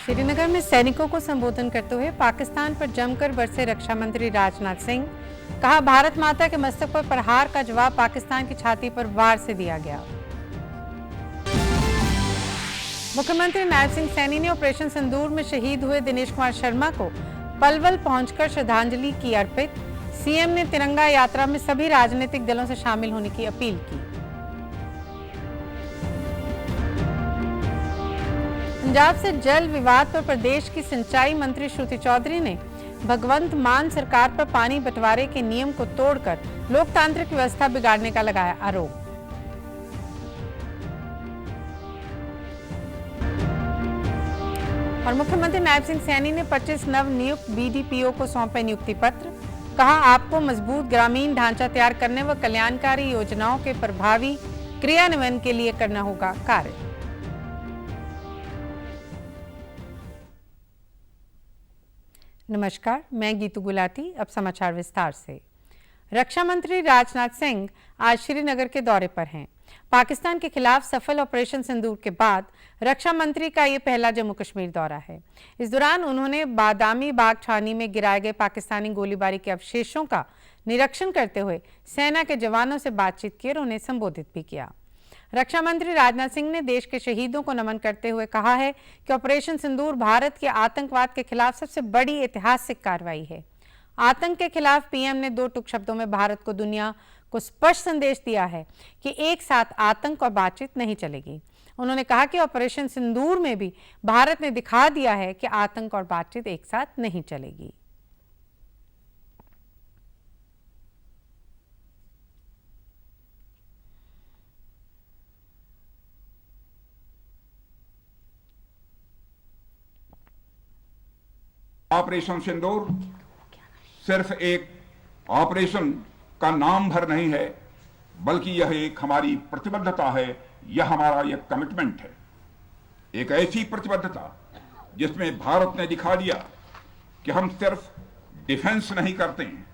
श्रीनगर में सैनिकों को संबोधन करते हुए पाकिस्तान पर जमकर बरसे रक्षा मंत्री राजनाथ सिंह। कहा, भारत माता के मस्तक पर प्रहार का जवाब पाकिस्तान की छाती पर वार से दिया गया। मुख्यमंत्री नायब सिंह सैनी ने ऑपरेशन सिंदूर में शहीद हुए दिनेश कुमार शर्मा को पलवल पहुंचकर श्रद्धांजलि की अर्पित। सीएम ने तिरंगा यात्रा में सभी राजनीतिक दलों से शामिल होने की अपील की। पंजाब से जल विवाद पर प्रदेश की सिंचाई मंत्री श्रुति चौधरी ने भगवंत मान सरकार पर पानी बंटवारे के नियम को तोड़कर लोकतांत्रिक व्यवस्था बिगाड़ने का लगाया आरोप। और मुख्यमंत्री नायब सिंह सैनी ने 25 नव नियुक्त बीडीपीओ को सौंपे नियुक्ति पत्र। कहा, आपको मजबूत ग्रामीण ढांचा तैयार करने व कल्याणकारी योजनाओं के प्रभावी क्रियान्वयन के लिए करना होगा कार्य। नमस्कार, मैं गीतू गुलाटी। अब समाचार विस्तार से। रक्षा मंत्री राजनाथ सिंह आज श्रीनगर के दौरे पर हैं। पाकिस्तान के खिलाफ सफल ऑपरेशन सिंदूर के बाद रक्षा मंत्री का ये पहला जम्मू कश्मीर दौरा है। इस दौरान उन्होंने बादामी बाग छावनी में गिराए गए पाकिस्तानी गोलीबारी के अवशेषों का निरीक्षण करते हुए सेना के जवानों से बातचीत की और उन्हें संबोधित भी किया। रक्षा मंत्री राजनाथ सिंह ने देश के शहीदों को नमन करते हुए कहा है कि ऑपरेशन सिंदूर भारत के आतंकवाद के खिलाफ सबसे बड़ी ऐतिहासिक कार्रवाई है। आतंक के खिलाफ पीएम ने 2 टूक शब्दों में भारत को दुनिया को स्पष्ट संदेश दिया है कि एक साथ आतंक और बातचीत नहीं चलेगी। उन्होंने कहा कि ऑपरेशन सिंदूर में भी भारत ने दिखा दिया है कि आतंक और बातचीत एक साथ नहीं चलेगी। ऑपरेशन सिंदूर सिर्फ एक ऑपरेशन का नाम भर नहीं है, बल्कि यह एक हमारी प्रतिबद्धता है, यह हमारा एक कमिटमेंट है। एक ऐसी प्रतिबद्धता जिसमें भारत ने दिखा दिया कि हम सिर्फ डिफेंस नहीं करते हैं,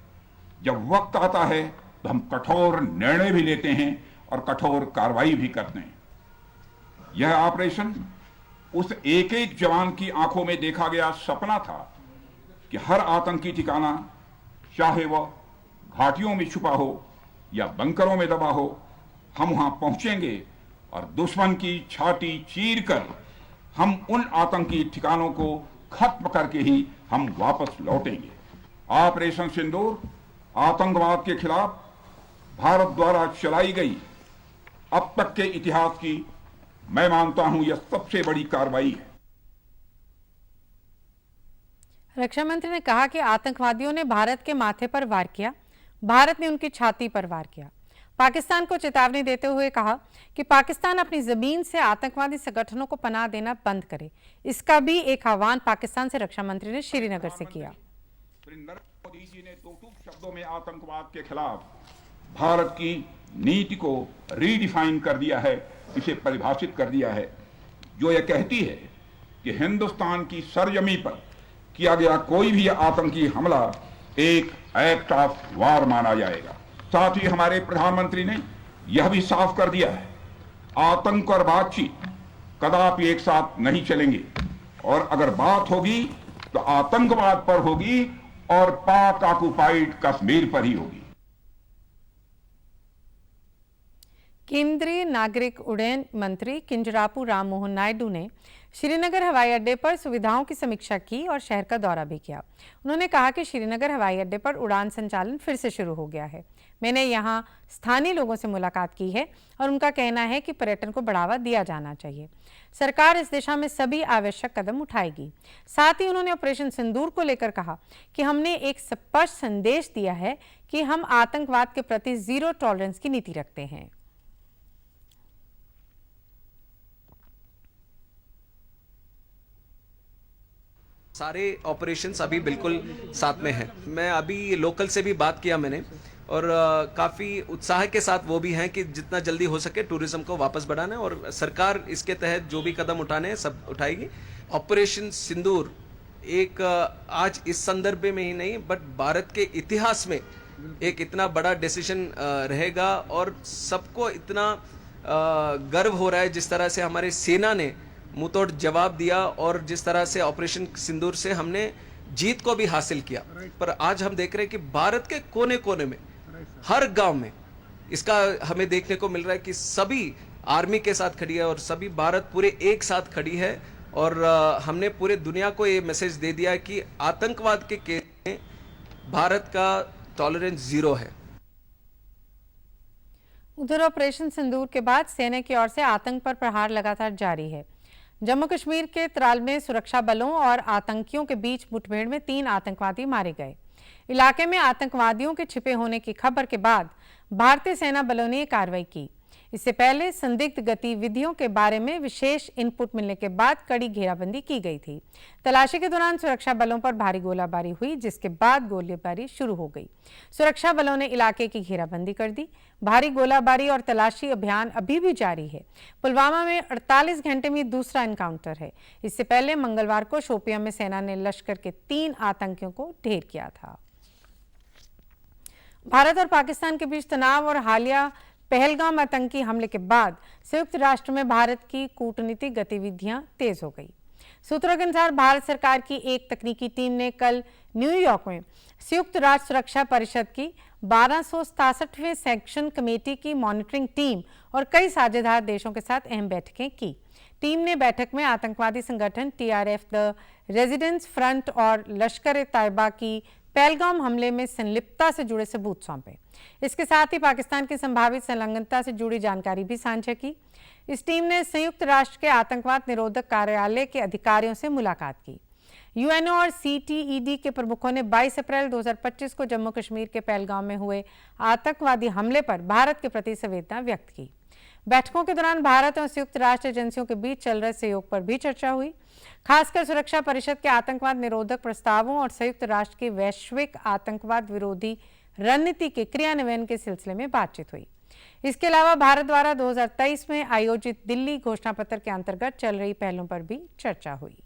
जब वक्त आता है तो हम कठोर निर्णय भी लेते हैं और कठोर कार्रवाई भी करते हैं। यह ऑपरेशन उस एक एक जवान की आंखों में देखा गया सपना था कि हर आतंकी ठिकाना, चाहे वह घाटियों में छुपा हो या बंकरों में दबा हो, हम वहां पहुंचेंगे और दुश्मन की छाती चीरकर हम उन आतंकी ठिकानों को खत्म करके ही हम वापस लौटेंगे। ऑपरेशन सिंदूर आतंकवाद के खिलाफ भारत द्वारा चलाई गई अब तक के इतिहास की, मैं मानता हूं, यह सबसे बड़ी कार्रवाई है। रक्षा मंत्री ने कहा कि आतंकवादियों ने भारत के माथे पर वार किया, भारत ने उनकी छाती पर वार किया। पाकिस्तान को चेतावनी देते हुए कहा कि पाकिस्तान अपनी जमीन से आतंकवादी संगठनों को पनाह देना बंद करे। इसका भी एक आह्वान पाकिस्तान से रक्षा मंत्री ने श्रीनगर से किया। नरेंद्र मोदी जी ने 2 टूक शब्दों में आतंकवाद के खिलाफ भारत की नीति को रीडिफाइन कर दिया है, इसे परिभाषित कर दिया है, जो यह कहती है कि हिंदुस्तान की सरजमी पर किया गया कोई भी आतंकी हमला एक एक्ट ऑफ वार माना जाएगा। साथ ही हमारे प्रधानमंत्री ने यह भी साफ कर दिया है, आतंक और बातचीत कदापि एक साथ नहीं चलेंगे, और अगर बात होगी तो आतंकवाद पर होगी और पाक ऑक्युपाइड कश्मीर पर ही होगी। केंद्रीय नागरिक उड्डयन मंत्री किंजरापू राम मोहन नायडू ने श्रीनगर हवाई अड्डे पर सुविधाओं की समीक्षा की और शहर का दौरा भी किया। उन्होंने कहा कि श्रीनगर हवाई अड्डे पर उड़ान संचालन फिर से शुरू हो गया है। मैंने यहां स्थानीय लोगों से मुलाकात की है और उनका कहना है कि पर्यटन को बढ़ावा दिया जाना चाहिए। सरकार इस दिशा में सभी आवश्यक कदम उठाएगी। साथ ही उन्होंने ऑपरेशन सिंदूर को लेकर कहा कि हमने एक स्पष्ट संदेश दिया है कि हम आतंकवाद के प्रति जीरो टॉलरेंस की नीति रखते हैं। सारे ऑपरेशंस अभी बिल्कुल साथ में हैं। मैं अभी लोकल से भी बात किया मैंने, और काफ़ी उत्साह के साथ वो भी हैं कि जितना जल्दी हो सके टूरिज्म को वापस बढ़ाना है, और सरकार इसके तहत जो भी कदम उठाने हैं सब उठाएगी। ऑपरेशन सिंदूर एक आज इस संदर्भ में ही नहीं, बट भारत के इतिहास में एक इतना बड़ा डिसीजन रहेगा, और सबको इतना गर्व हो रहा है जिस तरह से हमारे सेना ने मुंहतोड़ जवाब दिया और जिस तरह से ऑपरेशन सिंदूर से हमने जीत को भी हासिल किया। पर आज हम देख रहे हैं कि भारत के कोने कोने में, हर गांव में इसका हमें देखने को मिल रहा है कि सभी आर्मी के साथ खड़ी है और सभी भारत पूरे एक साथ खड़ी है। और हमने पूरे दुनिया को ये मैसेज दे दिया कि आतंकवाद के केस में भारत का टॉलरेंस 0 है। उधर ऑपरेशन सिंदूर के बाद सेना की ओर से आतंक पर प्रहार लगातार जारी है। जम्मू कश्मीर के त्राल में सुरक्षा बलों और आतंकियों के बीच मुठभेड़ में 3 आतंकवादी मारे गए। इलाके में आतंकवादियों के छिपे होने की खबर के बाद भारतीय सेना बलों ने कार्रवाई की। इससे पहले संदिग्ध गतिविधियों के बारे में विशेष इनपुट मिलने के बाद कड़ी घेराबंदी की गई थी। तलाशी के दौरान सुरक्षा बलों पर भारी गोलाबारी हुई, जिसके बाद गोलीबारी शुरू हो गई। सुरक्षा बलों ने इलाके की घेराबंदी कर दी। भारी गोलाबारी और तलाशी अभियान अभी भी जारी है। पुलवामा में 48 घंटे में दूसरा एनकाउंटर है। इससे पहले मंगलवार को शोपियां में सेना ने लश्कर के 3 आतंकियों को ढेर किया था। भारत और पाकिस्तान के बीच तनाव और हालिया पहलगाम आतंकी हमले के बाद संयुक्त राष्ट्र में भारत की कूटनीतिक गतिविधियां तेज हो गई। सूत्रों के अनुसार भारत सरकार की एक तकनीकी टीम ने कल न्यूयॉर्क में संयुक्त राष्ट्र सुरक्षा परिषद की 1267वें सेक्शन कमेटी की मॉनिटरिंग टीम और कई साझेदार देशों के साथ अहम बैठकें की। टीम ने बैठक में आतंकवादी संगठन TRF, द रेजिडेंस फ्रंट और लश्कर-ए-तैयबा की पहलगाम हमले में संलिप्तता से जुड़े सबूत सौंपे। इसके साथ ही पाकिस्तान की संभावित संलग्नता से जुड़ी जानकारी भी साझा की। इस टीम ने संयुक्त राष्ट्र के आतंकवाद निरोधक कार्यालय के अधिकारियों से मुलाकात की। UNO और CTED के प्रमुखों ने 22 अप्रैल 2025 को जम्मू कश्मीर के पहलगाम में हुए आतंकवादी हमले पर भारत के प्रति संवेदना व्यक्त की। बैठकों के दौरान भारत और संयुक्त राष्ट्र एजेंसियों के बीच चल रहे सहयोग पर भी चर्चा हुई। खासकर सुरक्षा परिषद के आतंकवाद निरोधक प्रस्तावों और संयुक्त राष्ट्र की वैश्विक आतंकवाद विरोधी रणनीति के क्रियान्वयन के सिलसिले में बातचीत हुई। इसके अलावा भारत द्वारा 2023 में आयोजित दिल्ली घोषणा पत्र के अंतर्गत चल रही पहलों पर भी चर्चा हुई।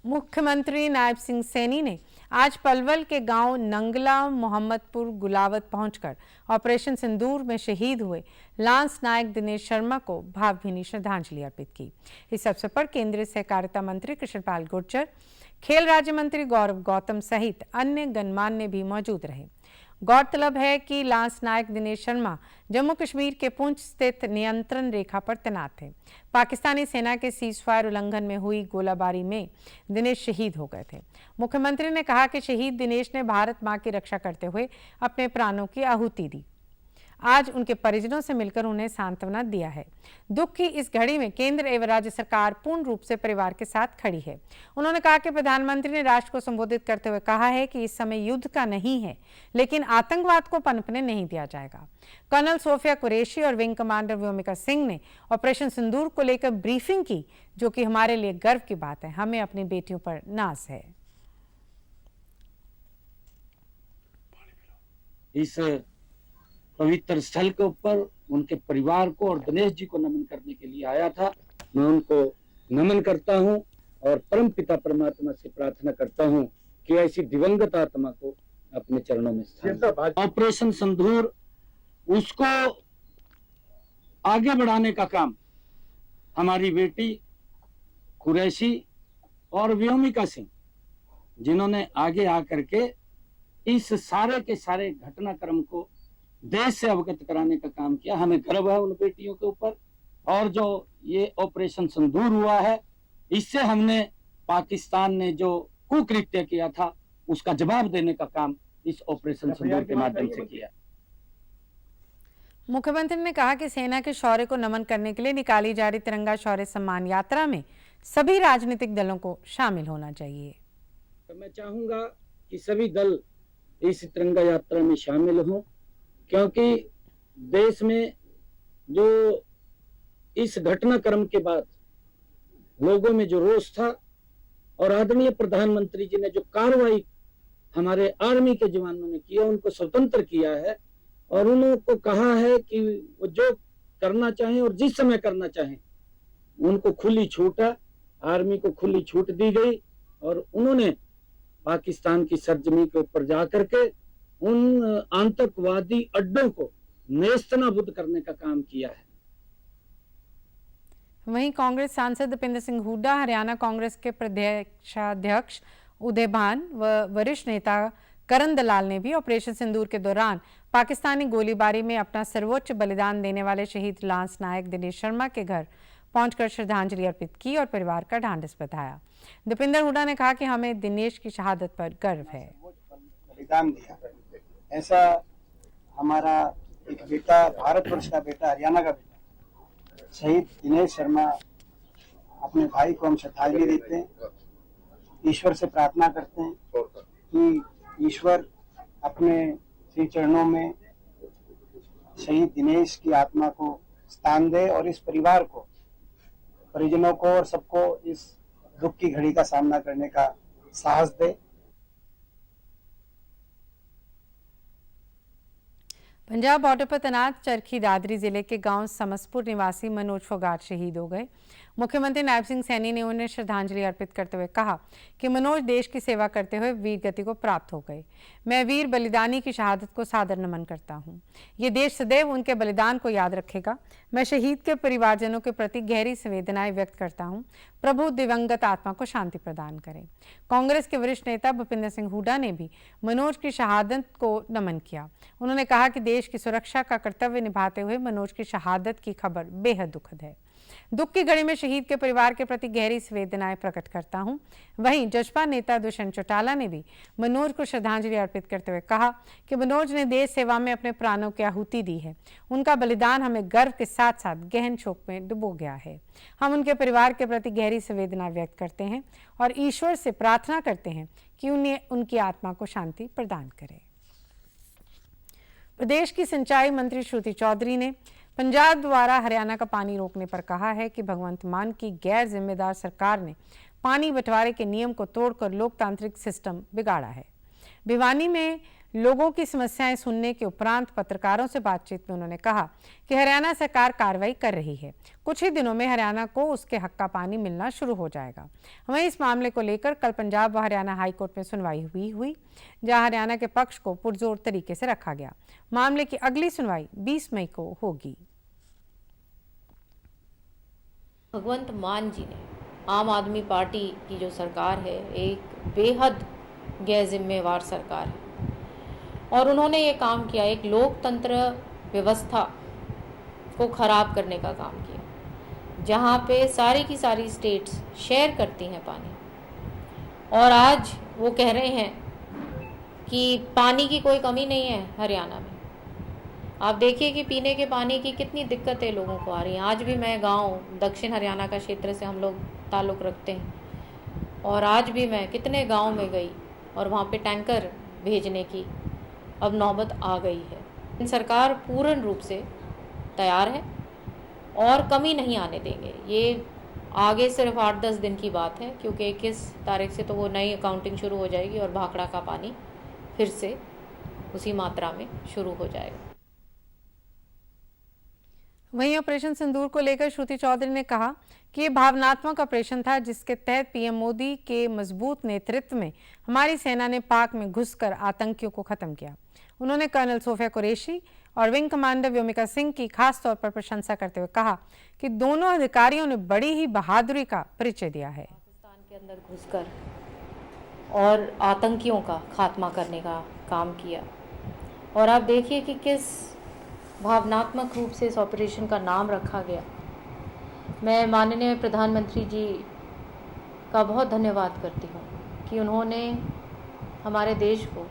मुख्यमंत्री नायब सिंह सैनी ने आज पलवल के गांव नंगला मोहम्मदपुर गुलावत पहुंचकर ऑपरेशन सिंदूर में शहीद हुए लांस नायक दिनेश शर्मा को भावभीनी श्रद्धांजलि अर्पित की। इस अवसर पर केंद्रीय सहकारिता मंत्री कृष्णपाल गुर्जर, खेल राज्य मंत्री गौरव गौतम सहित अन्य गणमान्य भी मौजूद रहे। गौरतलब है कि लांस नायक दिनेश शर्मा जम्मू कश्मीर के पुंछ स्थित नियंत्रण रेखा पर तैनात थे। पाकिस्तानी सेना के सीजफायर उल्लंघन में हुई गोलाबारी में दिनेश शहीद हो गए थे। मुख्यमंत्री ने कहा कि शहीद दिनेश ने भारत मां की रक्षा करते हुए अपने प्राणों की आहुति दी। आज उनके परिजनों से मिलकर उन्हें सांत्वना दिया है। दुख की इस घड़ी में केंद्र एवं राज्य सरकार पूर्ण रूप से परिवार के साथ खड़ी है। उन्होंने कहा कि प्रधानमंत्री ने राष्ट्र को संबोधित करते हुए कहा है कि इस समय युद्ध का नहीं है, लेकिन आतंकवाद को पनपने नहीं दिया जाएगा। कर्नल सोफिया कुरैशी और विंग कमांडर व्योमिका सिंह ने ऑपरेशन सिंदूर को लेकर ब्रीफिंग की, जो कि हमारे लिए गर्व की बात है। हमें अपनी बेटियों पर नाज है। इस पवित्र स्थल के ऊपर उनके परिवार को और दिनेश जी को नमन करने के लिए आया था। मैं उनको नमन करता हूं और परम पिता परमात्मा से प्रार्थना करता हूं कि ऐसी दिवंगत आत्मा को अपने चरणों में स्थान। ऑपरेशन सिंदूर उसको आगे बढ़ाने का काम हमारी बेटी कुरैशी और व्योमिका सिंह, जिन्होंने आगे आकर के इस सारे के सारे घटनाक्रम को देश से अवगत कराने का काम किया। हमें गर्व है उन बेटियों के ऊपर। और जो ये ऑपरेशन सिंदूर हुआ है, इससे हमने पाकिस्तान ने जो कुकृत्य किया था उसका जवाब देने का काम इस ऑपरेशन सिंदूर के माध्यम से किया। मुख्यमंत्री ने कहा कि सेना के शौर्य को नमन करने के लिए निकाली जा रही तिरंगा शौर्य सम्मान यात्रा में सभी राजनीतिक दलों को शामिल होना चाहिए। तो मैं चाहूंगा कि सभी दल इस तिरंगा यात्रा में शामिल हों, क्योंकि देश में जो इस घटनाक्रम के बाद लोगों में जो रोष था और आदरणीय प्रधानमंत्री जी ने जो कार्रवाई हमारे आर्मी के जवानों ने किया, उनको स्वतंत्र किया है और उनको कहा है कि वो जो करना चाहें और जिस समय करना चाहें उनको खुली छूट है। आर्मी को खुली छूट दी गई और उन्होंने पाकिस्तान की सरजमी के ऊपर जाकर के उन आतंकवादी अड्डों को नेस्तनाबूद करने का काम किया है। वहीं कांग्रेस सांसद दीपेंद्र सिंह हुड्डा, हरियाणा कांग्रेस के प्रदेशाध्यक्ष उदय भान व वरिष्ठ नेता करण दलाल ने भी ऑपरेशन सिंदूर के दौरान पाकिस्तानी गोलीबारी में अपना सर्वोच्च बलिदान देने वाले शहीद लांस नायक दिनेश शर्मा के घर पहुंचकर श्रद्धांजलि अर्पित की और परिवार का ढांढस बंधाया। दीपेंद्र हुड्डा ने कहा कि हमें दिनेश की शहादत पर गर्व है। बलिदान दिया, ऐसा हमारा एक बेटा, भारतवर्ष का बेटा, हरियाणा का बेटा शहीद दिनेश शर्मा, अपने भाई को हम श्रद्धांजलि देते हैं। ईश्वर से प्रार्थना करते हैं कि ईश्वर अपने श्री चरणों में शहीद दिनेश की आत्मा को स्थान दे और इस परिवार को, परिजनों को और सबको इस दुख की घड़ी का सामना करने का साहस दे। पंजाब बॉर्डर पर तैनात चरखी दादरी जिले के गांव समसपुर निवासी मनोज फोगाट शहीद हो गए। मुख्यमंत्री नायब सिंह सैनी ने उन्हें श्रद्धांजलि अर्पित करते हुए कहा कि मनोज देश की सेवा करते हुए वीर गति को प्राप्त हो गए। मैं वीर बलिदानी की शहादत को सादर नमन करता हूं। ये देश सदैव उनके बलिदान को याद रखेगा। मैं शहीद के परिवारजनों के प्रति गहरी संवेदनाएं व्यक्त करता हूं। प्रभु दिवंगत आत्मा को शांति प्रदान करें। कांग्रेस के वरिष्ठ नेता भूपेंद्र सिंह हुड्डा ने भी मनोज की शहादत को नमन किया। उन्होंने कहा कि देश की सुरक्षा का कर्तव्य निभाते हुए मनोज की शहादत की खबर बेहद दुखद है। दुख की घड़ी में शहीद के परिवार के प्रति गहरी संवेदनाएं प्रकट करता हूं। वहीं जसपा नेता दुष्यंत चौटाला ने भी मनोज को श्रद्धांजलि अर्पित करते हुए कहा कि मनोज ने देश सेवा में अपने प्राणों की आहुति दी है। उनका बलिदान हमें गर्व के साथ साथ गहन शोक में डुबो गया है। हम उनके परिवार के प्रति गहरी संवेदना व्यक्त करते हैं और ईश्वर से प्रार्थना करते हैं कि उन्हें उनकी आत्मा को शांति प्रदान करे। प्रदेश की सिंचाई मंत्री श्रुति चौधरी ने पंजाब द्वारा हरियाणा का पानी रोकने पर कहा है कि भगवंत मान की गैर जिम्मेदार सरकार ने पानी बंटवारे के नियम को तोड़कर लोकतांत्रिक सिस्टम बिगाड़ा है। भिवानी में लोगों की समस्याएं सुनने के उपरांत पत्रकारों से बातचीत में उन्होंने कहा कि हरियाणा सरकार कार्रवाई कर रही है। कुछ ही दिनों में हरियाणा को उसके हक का पानी मिलना शुरू हो जाएगा। वहीं इस मामले को लेकर कल पंजाब व हरियाणा हाईकोर्ट में सुनवाई हुई जहां हरियाणा के पक्ष को पुरजोर तरीके से रखा गया। मामले की अगली सुनवाई 20 मई को होगी। भगवंत मान जी ने, आम आदमी पार्टी की जो सरकार है, एक बेहद गैर जिम्मेवार सरकार है और उन्होंने ये काम किया, एक लोकतंत्र व्यवस्था को ख़राब करने का काम किया, जहाँ पे सारी की सारी स्टेट्स शेयर करती हैं पानी। और आज वो कह रहे हैं कि पानी की कोई कमी नहीं है हरियाणा में। आप देखिए कि पीने के पानी की कितनी दिक्कतें लोगों को आ रही हैं। आज भी मैं गांव दक्षिण हरियाणा का क्षेत्र से हम लोग ताल्लुक़ रखते हैं और आज भी मैं कितने गांव में गई और वहाँ पे टैंकर भेजने की अब नौबत आ गई है। सरकार पूर्ण रूप से तैयार है और कमी नहीं आने देंगे। ये आगे सिर्फ 8-10 दिन की बात है, क्योंकि 21 तारीख से तो वो नई अकाउंटिंग शुरू हो जाएगी और भाखड़ा का पानी फिर से उसी मात्रा में शुरू हो जाएगा। वहीं ऑपरेशन सिंदूर को लेकर श्रुति चौधरी ने कहा कि ये भावनात्मक ऑपरेशन था, जिसके तहत पीएम मोदी के मजबूत नेतृत्व में हमारी सेना ने पाक में घुसकर आतंकियों को खत्म किया। उन्होंने कर्नल सोफिया कुरैशी और विंग कमांडर व्योमिका सिंह की खास तौर पर प्रशंसा करते हुए कहा कि दोनों अधिकारियों ने बड़ी ही बहादुरी का परिचय दिया है। पाकिस्तान के अंदर घुसकर और आतंकियों का खात्मा करने का काम किया और आप देखिए कि किस भावनात्मक रूप से इस ऑपरेशन का नाम रखा गया। मैं माननीय प्रधानमंत्री जी का बहुत धन्यवाद करती हूँ कि उन्होंने हमारे देश को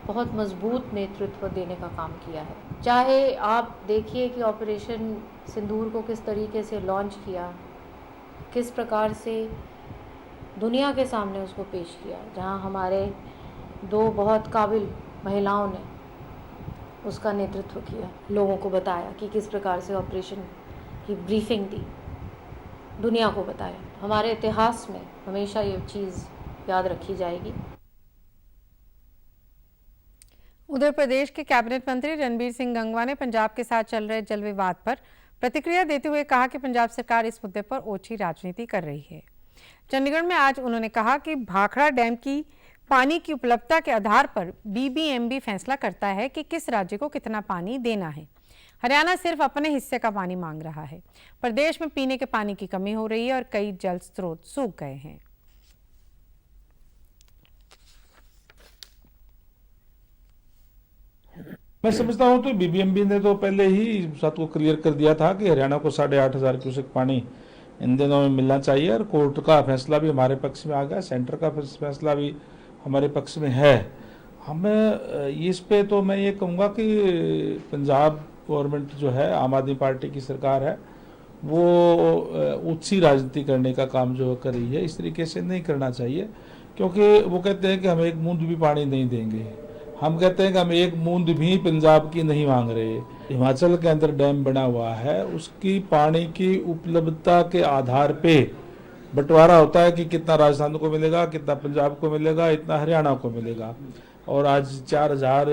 बहुत मजबूत नेतृत्व देने का काम किया है। चाहे आप देखिए कि ऑपरेशन सिंदूर को किस तरीके से लॉन्च किया, किस प्रकार से दुनिया के सामने उसको पेश किया, जहाँ हमारे 2 बहुत काबिल महिलाओं ने उसका नेतृत्व किया, लोगों को बताया कि किस प्रकार से ऑपरेशन की ब्रीफिंग दी, दुनिया को बताया। हमारे इतिहास में हमेशा ये चीज़ याद रखी जाएगी। उधर प्रदेश के कैबिनेट मंत्री रणबीर सिंह गंगवा ने पंजाब के साथ चल रहे जल विवाद पर प्रतिक्रिया देते हुए कहा कि पंजाब सरकार इस मुद्दे पर ओछी राजनीति कर रही है। चंडीगढ़ में आज उन्होंने कहा कि भाखड़ा डैम की पानी की उपलब्धता के आधार पर बीबीएमबी फैसला करता है कि किस राज्य को कितना पानी देना है। हरियाणा सिर्फ अपने हिस्से का पानी मांग रहा है। प्रदेश में पीने के पानी की कमी हो रही है और कई जल स्रोत सूख गए हैं। मैं समझता हूं तो बीबीएमबी ने तो पहले ही बात को क्लियर कर दिया था कि हरियाणा को 8,500 क्यूसेक पानी इन दिनों में मिलना चाहिए और कोर्ट का फैसला भी हमारे पक्ष में आ गया, सेंटर का फैसला भी हमारे पक्ष में है। हमें इस पे तो मैं ये कहूँगा कि पंजाब गवर्नमेंट जो है, आम आदमी पार्टी की सरकार है, वो ऊंची राजनीति करने का काम जो कर रही है, इस तरीके से नहीं करना चाहिए। क्योंकि वो कहते हैं कि हम एक बूंद भी पानी नहीं देंगे, हम कहते हैं कि हम एक बूंद भी पंजाब की नहीं मांग रहे। हिमाचल के अंदर डैम बना हुआ है, उसकी पानी की उपलब्धता के आधार पे बंटवारा होता है कि कितना राजस्थान को मिलेगा, कितना पंजाब को मिलेगा, इतना हरियाणा को मिलेगा। और आज 4,000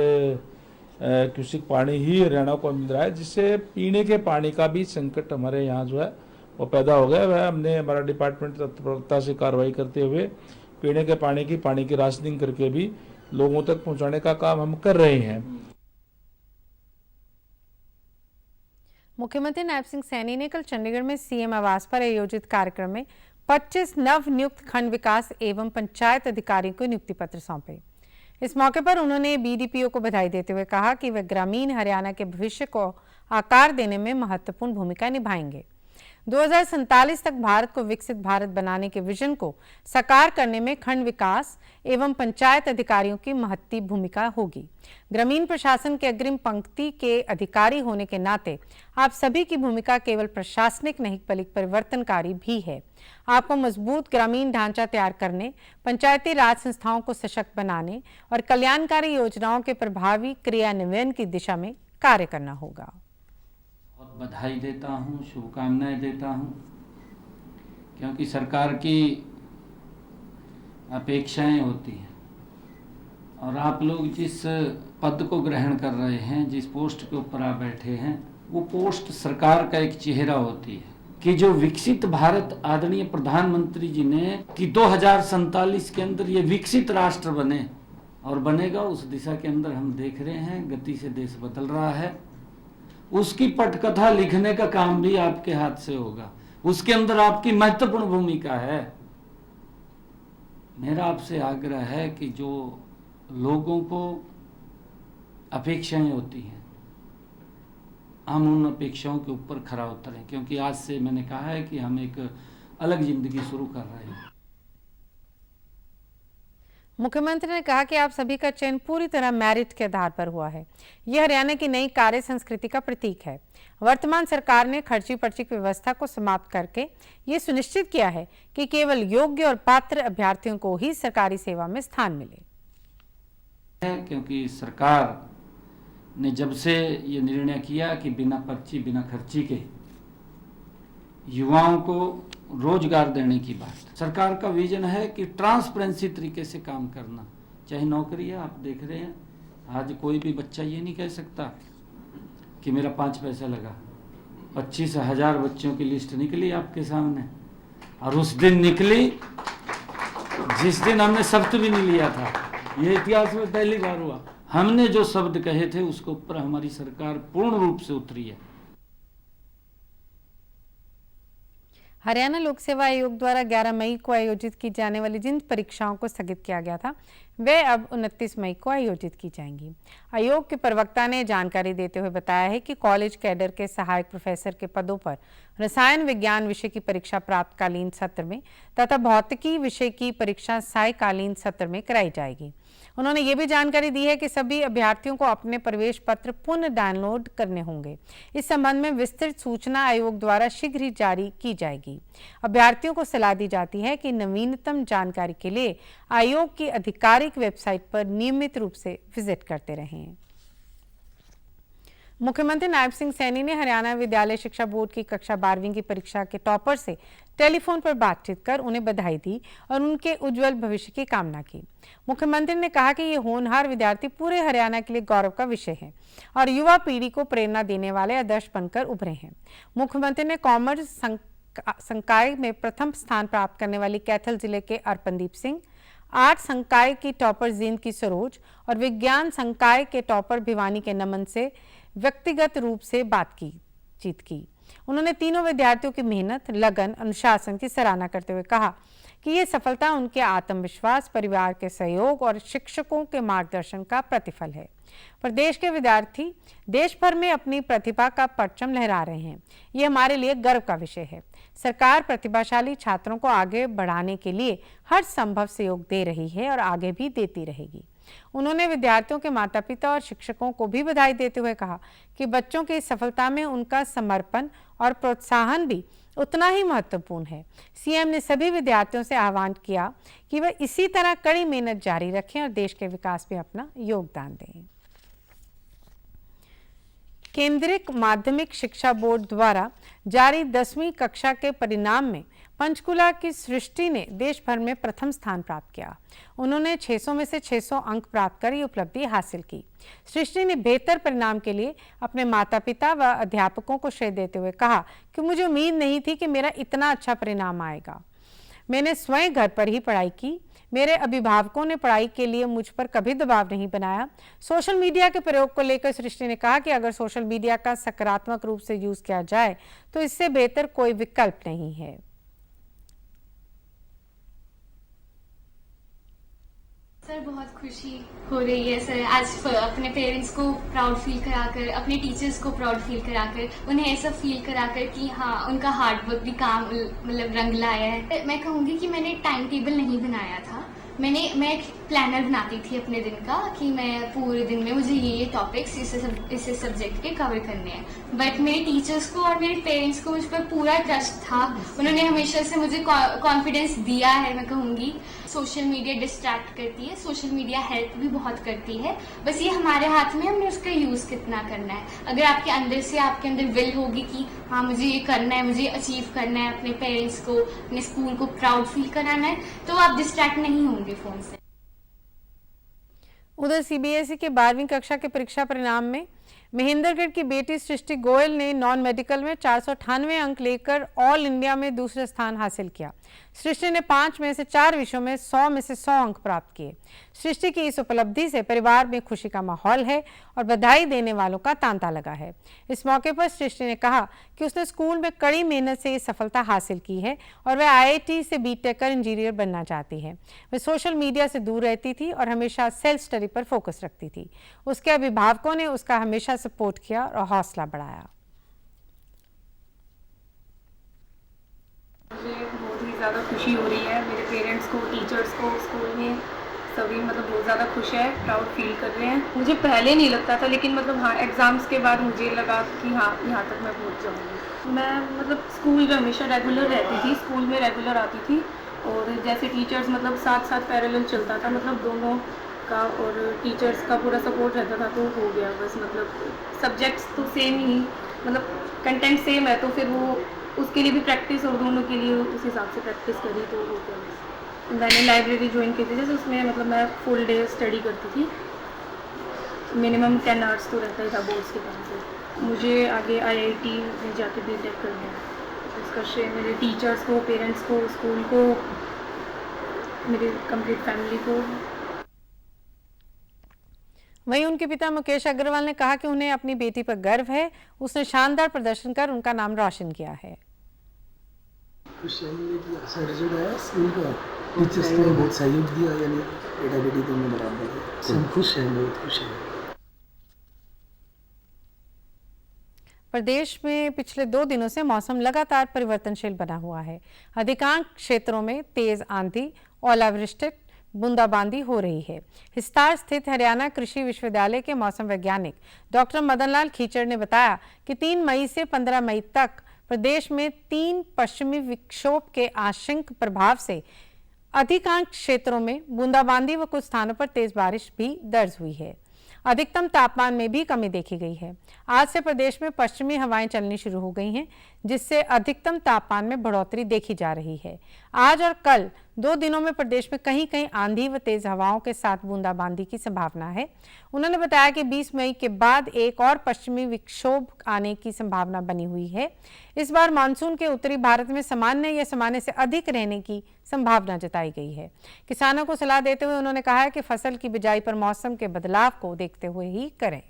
क्यूसेक पानी ही हरियाणा को मिल रहा है, जिससे पीने के पानी का भी संकट हमारे यहाँ जो है वो पैदा हो गया। वह हमने हमारा डिपार्टमेंट तत्परता से कार्रवाई करते हुए पीने के पानी की राशनिंग करके भी लोगों तक पहुंचाने का काम हम कर रहे हैं। मुख्यमंत्री नायब सिंह सैनी ने कल चंडीगढ़ में सीएम आवास पर आयोजित कार्यक्रम में 25 नव नियुक्त खंड विकास एवं पंचायत अधिकारियों को नियुक्ति पत्र सौंपे। इस मौके पर उन्होंने बीडीपीओ को बधाई देते हुए कहा कि वे ग्रामीण हरियाणा के भविष्य को आकार देने में महत्वपूर्ण भूमिका निभाएंगे। 2047 तक भारत को विकसित भारत बनाने के विजन को साकार करने में खंड विकास एवं पंचायत अधिकारियों की महत्वपूर्ण भूमिका होगी। ग्रामीण प्रशासन के अग्रिम पंक्ति के अधिकारी होने के नाते आप सभी की भूमिका केवल प्रशासनिक नहीं बल्कि परिवर्तनकारी भी है। आपको मजबूत ग्रामीण ढांचा तैयार करने, पंचायती राज संस्थाओं को सशक्त बनाने और कल्याणकारी योजनाओं के प्रभावी क्रियान्वयन की दिशा में कार्य करना होगा। बहुत बधाई देता हूँ, शुभकामनाएं देता हूँ, क्योंकि सरकार की अपेक्षाएं होती हैं और आप लोग जिस पद को ग्रहण कर रहे हैं, जिस पोस्ट के ऊपर आप बैठे हैं, वो पोस्ट सरकार का एक चेहरा होती है कि जो विकसित भारत आदरणीय प्रधानमंत्री जी ने कि 2047 के अंदर ये विकसित राष्ट्र बने और बनेगा, उस दिशा के अंदर हम देख रहे हैं गति से देश बदल रहा है। उसकी पटकथा लिखने का काम भी आपके हाथ से होगा, उसके अंदर आपकी महत्वपूर्ण भूमिका है। मेरा आपसे आग्रह है कि जो लोगों को अपेक्षाएं होती हैं, हम उन अपेक्षाओं के ऊपर खरा उतरें, क्योंकि आज से मैंने कहा है कि हम एक अलग जिंदगी शुरू कर रहे हैं। मुख्यमंत्री ने कहा कि आप सभी का चयन पूरी तरह मेरिट के आधार पर हुआ है। यह हरियाणा की नई कार्य संस्कृति का प्रतीक है। वर्तमान सरकार ने खर्ची पर्ची की व्यवस्था को समाप्त करके ये सुनिश्चित किया है कि केवल योग्य और पात्र अभ्यर्थियों को ही सरकारी सेवा में स्थान मिले। क्योंकि सरकार ने जब से ये निर्णय किया कि बिना पर्ची बिना खर्ची के युवाओं को रोजगार देने की बात, सरकार का विजन है कि ट्रांसपेरेंसी तरीके से काम करना। चाहे नौकरी है, आप देख रहे हैं आज कोई भी बच्चा ये नहीं कह सकता कि मेरा 5 पैसा लगा। 25,000 बच्चों की लिस्ट निकली आपके सामने, और उस दिन निकली जिस दिन हमने शब्द भी नहीं लिया था। ये इतिहास में पहली बार हुआ। हमने जो शब्द कहे थे उसके ऊपर हमारी सरकार पूर्ण रूप से उतरी है। हरियाणा लोक सेवा आयोग द्वारा 11 मई को आयोजित की जाने वाली जिन परीक्षाओं को स्थगित किया गया था, वे अब 29 मई को आयोजित की जाएंगी। आयोग के प्रवक्ता ने जानकारी देते हुए बताया है कि कॉलेज कैडर के सहायक प्रोफेसर के पदों पर रसायन विज्ञान विषय की परीक्षा प्रातकालीन सत्र में तथा भौतिकी विषय की परीक्षा सायकालीन सत्र में कराई जाएगी। उन्होंने ये भी जानकारी दी है कि सभी अभ्यर्थियों को अपने प्रवेश पत्र पुनः डाउनलोड करने होंगे। इस संबंध में विस्तृत सूचना आयोग द्वारा शीघ्र ही जारी की जाएगी। अभ्यर्थियों को सलाह दी जाती है कि नवीनतम जानकारी के लिए आयोग की आधिकारिक वेबसाइट पर नियमित रूप से विजिट करते रहें। मुख्यमंत्री नायब सिंह सैनी ने हरियाणा विद्यालय शिक्षा बोर्ड की कक्षा 12वीं की परीक्षा के टॉपर से टेलीफोन पर बातचीत कर उन्हें बधाई दी और उनके उज्जवल भविष्य की कामना की। मुख्यमंत्री ने कहा कि ये होनहार विद्यार्थी पूरे हरियाणा के लिए गौरव का विषय है और युवा पीढ़ी को प्रेरणा देने वाले आदर्श बनकर उभरे हैं। मुख्यमंत्री ने कॉमर्स संकाय में प्रथम स्थान प्राप्त करने वाली कैथल जिले के अर्पणदीप सिंह, आर्ट संकाय की टॉपर जींद की सरोज और विज्ञान संकाय के टॉपर भिवानी के नमन से व्यक्तिगत रूप से बातचीत की। उन्होंने तीनों विद्यार्थियों की मेहनत, लगन, अनुशासन की सराहना करते हुए कहा कि ये सफलता उनके आत्मविश्वास, परिवार के सहयोग और शिक्षकों के मार्गदर्शन का प्रतिफल है। प्रदेश के विद्यार्थी देश भर में अपनी प्रतिभा का परचम लहरा रहे हैं। ये हमारे लिए गर्व का विषय है। सरकार प्रतिभाशाली छात्रों को आगे बढ़ाने के लिए हर संभव सहयोग दे रही है और आगे भी देती रहेगी। उन्होंने विद्यार्थियों के माता पिता और शिक्षकों को भी बधाई देते हुए कहा कि बच्चों की सफलता में उनका समर्पण और प्रोत्साहन भी उतना ही महत्वपूर्ण है। सीएम ने सभी विद्यार्थियों से आह्वान किया कि वे इसी तरह कड़ी मेहनत जारी रखें और देश के विकास में अपना योगदान दें। केंद्रीय माध्यमिक शिक्षा बोर्ड द्वारा जारी 10वीं कक्षा के परिणाम में पंचकुला की सृष्टि ने देश भर में प्रथम स्थान प्राप्त किया। उन्होंने 600 में से 600 अंक प्राप्त कर ये उपलब्धि हासिल की। सृष्टि ने बेहतर परिणाम के लिए अपने माता पिता व अध्यापकों को श्रेय देते हुए कहा कि मुझे उम्मीद नहीं थी कि मेरा इतना अच्छा परिणाम आएगा। मैंने स्वयं घर पर ही पढ़ाई की। मेरे अभिभावकों ने पढ़ाई के लिए मुझ पर कभी दबाव नहीं बनाया। सोशल मीडिया के प्रयोग को लेकर सृष्टि ने कहा कि अगर सोशल मीडिया का सकारात्मक रूप से यूज किया जाए तो इससे बेहतर कोई विकल्प नहीं है। सर बहुत खुशी हो रही है सर, आज अपने पेरेंट्स को प्राउड फील कराकर, अपने टीचर्स को प्राउड फील कराकर, उन्हें ऐसा फील कराकर कि हाँ उनका हार्ड वर्क भी काम मतलब रंग लाया है। मैं कहूँगी कि मैंने टाइम टेबल नहीं बनाया था। मैं एक प्लानर बनाती थी अपने दिन का कि मैं पूरे दिन में मुझे ये टॉपिक्स इस सब्जेक्ट के कवर करने हैं। बट मेरे टीचर्स को और मेरे पेरेंट्स को मुझ पर पूरा ट्रस्ट था। उन्होंने हमेशा से मुझे कॉन्फिडेंस दिया है। मैं कहूँगी सोशल मीडिया डिस्ट्रैक्ट करती है, सोशल मीडिया हेल्प भी बहुत करती है, बस ये हमारे हाथ में हमने उसका यूज़ कितना करना है। अगर आपके अंदर से आपके अंदर विल होगी कि हाँ मुझे ये करना है, मुझे अचीव करना है, अपने पेरेंट्स को, अपने स्कूल को प्राउड फील कराना है, तो आप डिस्ट्रैक्ट नहीं होंगे फोन से। उधर सीबीएसई के 12वीं कक्षा के परीक्षा परिणाम में महेंद्रगढ़ की बेटी सृष्टि गोयल ने नॉन मेडिकल में 498 अंक लेकर ऑल इंडिया में दूसरा स्थान हासिल किया। सृष्टि ने 5 में से 4 विषयों में 100 में से 100 अंक प्राप्त किए। सृष्टि की इस उपलब्धि से परिवार में खुशी का माहौल है और बधाई देने वालों का तांता लगा है। इस मौके पर सृष्टि ने कहा कि उसने स्कूल में कड़ी मेहनत से ये सफलता हासिल की है और वह आईआईटी से बीटेक कर इंजीनियर बनना चाहती है। वह सोशल मीडिया से दूर रहती थी और हमेशा सेल्फ स्टडी पर फोकस रखती थी। उसके अभिभावकों ने उसका हमेशा सपोर्ट किया और हौसला बढ़ाया। मुझे बहुत ही ज़्यादा खुशी हो रही है। मेरे पेरेंट्स को, टीचर्स को, स्कूल में सभी मतलब बहुत ज़्यादा खुश है, प्राउड फील कर रहे हैं। मुझे पहले नहीं लगता था, लेकिन मतलब हाँ एग्ज़ाम्स के बाद मुझे लगा कि हाँ यहाँ तक मैं पहुँच जाऊँगी। मैं मतलब स्कूल में हमेशा रेगुलर रहती थी, स्कूल में रेगुलर आती थी और जैसे टीचर्स मतलब साथ साथ पैरेलल चलता था, मतलब दोनों का और टीचर्स का पूरा सपोर्ट रहता था, तो हो गया बस। मतलब सब्जेक्ट्स तो सेम ही, मतलब कंटेंट सेम है, तो फिर वो उसके लिए भी प्रैक्टिस और दोनों के लिए उस हिसाब से प्रैक्टिस करी तो हो गया बस। मैंने लाइब्रेरी ज्वाइन की थी, जैसे उसमें मतलब मैं फुल डे स्टडी करती थी, मिनिमम 10 आवर्स तो रहता ही था बोर्ड्स के टाइम पे। मुझे आगे आईआईटी में जाके बीटेक करना है। इसका श्रेय मेरे टीचर्स को, पेरेंट्स को, स्कूल को, मेरी कंप्लीट फैमिली को। वहीं उनके पिता मुकेश अग्रवाल ने कहा कि उन्हें अपनी बेटी पर गर्व है। उसने शानदार प्रदर्शन कर उनका नाम रोशन किया है। खुश है कि सर जो है स्कूल का टीचर्स ने बहुत सहयोग दिया, यानी बेटा बेटी दोनों बराबर है। सब खुश हैं, बहुत खुश हैं। प्रदेश में पिछले 2 दिनों से मौसम लगातार परिवर्तनशील बना हुआ है। अधिकांश क्षेत्रों में तेज आंधी, ओलावृष्टि, बूंदाबांदी हो रही है। हिसार स्थित हरियाणा कृषि विश्वविद्यालय के मौसम वैज्ञानिक डॉक्टर मदनलाल खीचड़ ने बताया कि 3 मई से 15 मई तक प्रदेश में 3 पश्चिमी विक्षोभ के आंशिक प्रभाव से अधिकांश क्षेत्रों में बूंदाबांदी व कुछ स्थानों पर तेज बारिश भी दर्ज हुई है। अधिकतम तापमान में भी कमी देखी गई है। आज से प्रदेश में पश्चिमी हवाएं चलनी शुरू हो गई हैं, जिससे अधिकतम तापमान में बढ़ोतरी देखी जा रही है। आज और कल 2 दिनों में प्रदेश में कहीं कहीं आंधी व तेज हवाओं के साथ बूंदाबांदी की संभावना है। उन्होंने बताया कि 20 मई के बाद एक और पश्चिमी विक्षोभ आने की संभावना बनी हुई है। इस बार मानसून के उत्तरी भारत में सामान्य या सामान्य से अधिक रहने की संभावना जताई गई है। किसानों को सलाह देते हुए उन्होंने कहा है कि फसल की बिजाई पर मौसम के बदलाव को देखते हुए ही करें।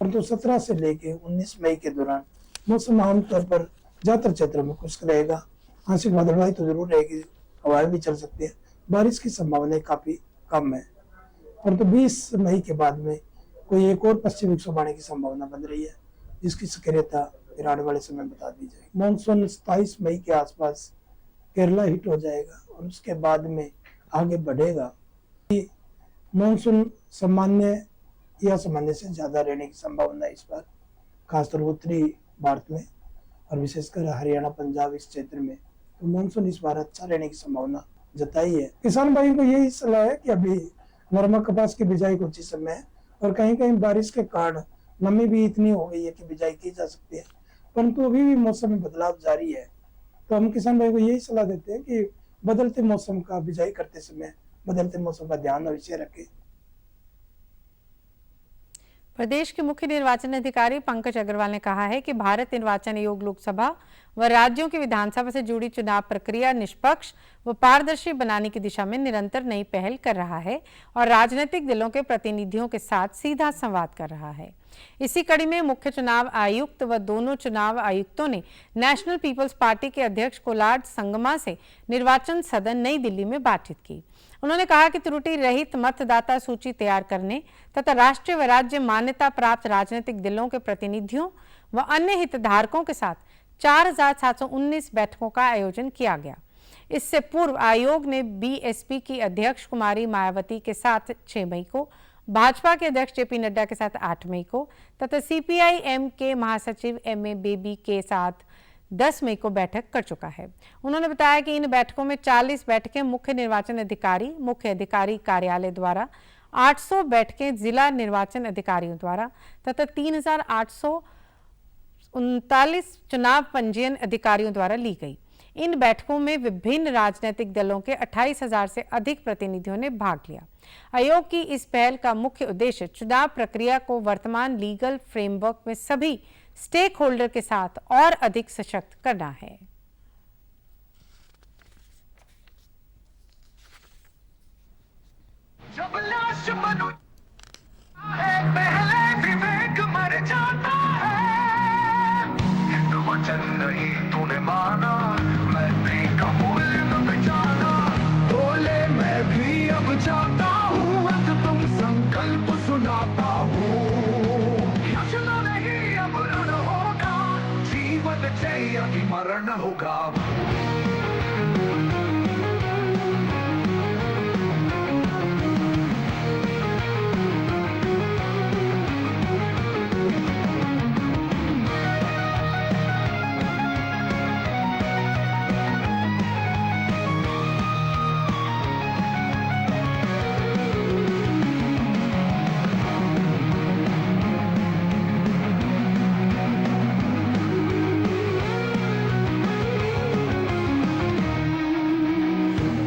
परंतु 17 से लेके 19 मई के दौरान मौसम आमतौर पर ज्यादातर क्षेत्रों में खुश्क रहेगा। आंशिक बादलवाई तो जरूर रहेगी, हवाएं भी चल सकती है, बारिश की संभावना काफी कम है। परंतु 20 मई के बाद में कोई एक और पश्चिमी विक्षोभ आने की संभावना बन रही है, जिसकी सक्रियता फिर आने वाले समय बता दी जाएगी। मानसून 27 मई के आसपास केरला हिट हो जाएगा और उसके बाद में आगे बढ़ेगा। मानसून सामान्य या सामान्य से ज्यादा रहने की संभावना है इस बार, खासतौर उत्तरी भारत में और विशेषकर हरियाणा पंजाब इस क्षेत्र में। तो मानसून इस बार अच्छा रहने की संभावना जताई है। किसान भाइयों को यही सलाह है कि अभी नरमा कपास की बिजाई को उचित समय है और कहीं कहीं बारिश के कारण नमी भी इतनी हो गई है कि बिजाई की जा सकती है, परंतु अभी भी मौसम में बदलाव जारी है। तो हम किसान भाइयों को यही सलाह देते हैं कि बदलते मौसम का बिजाई करते समय बदलते मौसम का ध्यान अवश्य रखें। प्रदेश के मुख्य निर्वाचन अधिकारी पंकज अग्रवाल ने कहा है कि भारत निर्वाचन आयोग लोकसभा व राज्यों की विधानसभा से जुड़ी चुनाव प्रक्रिया निष्पक्ष व पारदर्शी बनाने की दिशा में निरंतर नई पहल कर रहा है और राजनीतिक दलों के प्रतिनिधियों के साथ सीधा संवाद कर रहा है। इसी कड़ी में मुख्य चुनाव आयुक्त व दोनों चुनाव आयुक्तों ने नेशनल पीपल्स पार्टी के अध्यक्ष कोलाड संगमा से निर्वाचन सदन नई दिल्ली में बातचीत की। उन्होंने कहा कि त्रुटि रहित मतदाता सूची तैयार करने तथा राष्ट्रीय व राज्य मान्यता प्राप्त राजनीतिक दलों के प्रतिनिधियों व अन्य हितधारकों के साथ 4719 बैठकों का आयोजन किया गया। इससे पूर्व आयोग ने बीएसपी की अध्यक्ष कुमारी मायावती के साथ 6 मई को, भाजपा के अध्यक्ष जेपी नड्डा के साथ 8 मई को तथा सीपीआई-एम के महासचिव एमए बेबी के साथ 10 मई को बैठक कर चुका है। उन्होंने बताया कि इन बैठकों में 40 बैठकें मुख्य निर्वाचन अधिकारी मुख्य अधिकारी कार्यालय द्वारा, 800 बैठकें जिला निर्वाचन अधिकारियों द्वारा तथा 3839 चुनाव पंजीयन अधिकारियों द्वारा ली गई। इन बैठकों में विभिन्न राजनीतिक दलों के 28,000 से अधिक प्रतिनिधियों ने भाग लिया। आयोग की इस पहल का मुख्य उद्देश्य चुनाव प्रक्रिया को वर्तमान लीगल फ्रेमवर्क में सभी स्टेक होल्डर के साथ और अधिक सशक्त करना है। जब लाश मनु है पहले विवेक मर जाता है, वचन नहीं तूने माना, मैं भी कबूल न पहचाना, बोले मैं भी अब जाता हूँ, अब तुम संकल्प सुनाता हूँ, सुनो नहीं अब रण होगा, जीवन चाहिए अभी मरण होगा।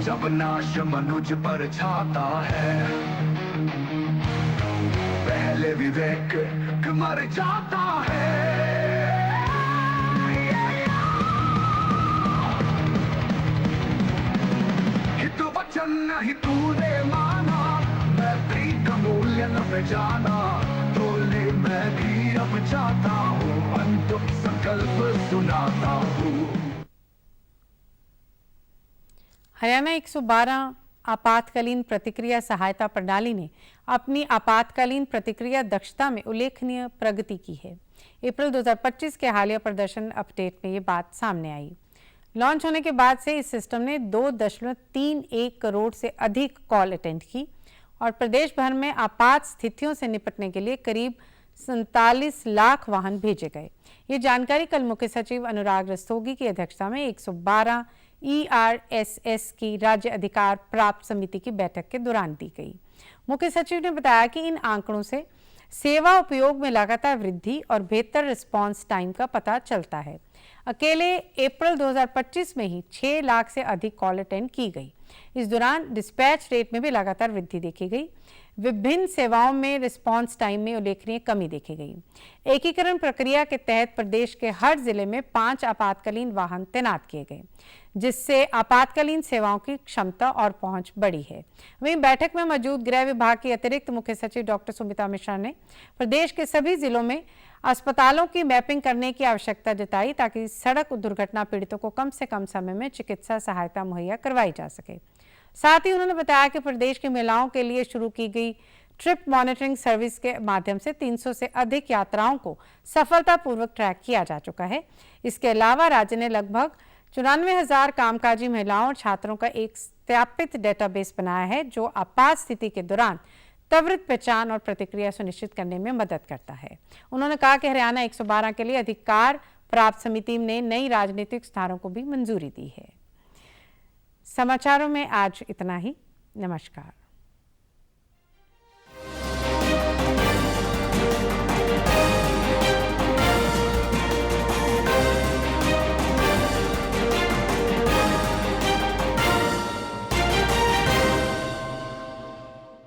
जब नाश मनुज पर छाता है, पहले विवेक मर जाता है, हित वचन नहीं तूने माना, मैं प्रीत मूल्य न पहचाना, बोले मैं भी अब जाता हूँ, अंतिम संकल्प सुनाता हूँ। हरियाणा 112 आपातकालीन प्रतिक्रिया सहायता प्रणाली ने अपनी आपातकालीन प्रतिक्रिया दक्षता में उल्लेखनीय प्रगति की है। अप्रैल 2025 के हालिया प्रदर्शन अपडेट में ये बात सामने आई। लॉन्च होने के बाद से इस सिस्टम ने 2.31 करोड़ से अधिक कॉल अटेंड की और प्रदेश भर में आपात स्थितियों से निपटने के लिए करीब 47 लाख वाहन भेजे गए। ये जानकारी कल मुख्य सचिव अनुराग रस्तोगी की अध्यक्षता में 112 ERSS की राज्य अधिकार प्राप्त समिति की बैठक के दौरान दी गई। मुख्य सचिव ने बताया कि इन आंकड़ों से सेवा उपयोग में लगातार वृद्धि और बेहतर रिस्पांस टाइम का पता चलता है। अकेले अप्रैल 2025 में ही 6 लाख से अधिक कॉल अटेंड की गई। इस दौरान डिस्पैच रेट में भी लगातार वृद्धि देखी गई। विभिन्न सेवाओं में रिस्पांस टाइम में उल्लेखनीय कमी देखी गई। एकीकरण प्रक्रिया के तहत प्रदेश के हर जिले में 5 आपातकालीन वाहन तैनात किए गए, जिससे आपातकालीन सेवाओं की क्षमता और पहुंच बढ़ी है। वहीं बैठक में मौजूद गृह विभाग की अतिरिक्त मुख्य सचिव डॉक्टर सुमिता मिश्रा ने प्रदेश के सभी जिलों में अस्पतालों की मैपिंग करने की आवश्यकता जताई, ताकि सड़क दुर्घटना पीड़ितों को कम से कम समय में चिकित्सा सहायता मुहैया करवाई जा सके। साथ ही उन्होंने बताया कि प्रदेश की महिलाओं के लिए शुरू की गई ट्रिप मॉनिटरिंग सर्विस के माध्यम से 300 से अधिक यात्राओं को सफलतापूर्वक ट्रैक किया जा चुका है। इसके अलावा राज्य ने लगभग 94,000 कामकाजी महिलाओं और छात्रों का एक सत्यापित डेटाबेस बनाया है, जो आपात स्थिति के दौरान त्वरित पहचान और प्रतिक्रिया सुनिश्चित करने में मदद करता है। उन्होंने कहा कि हरियाणा 112 के लिए अधिकार प्राप्त समिति ने नई राजनीतिक सुधारों को भी मंजूरी दी है। समाचारों में आज इतना ही। नमस्कार।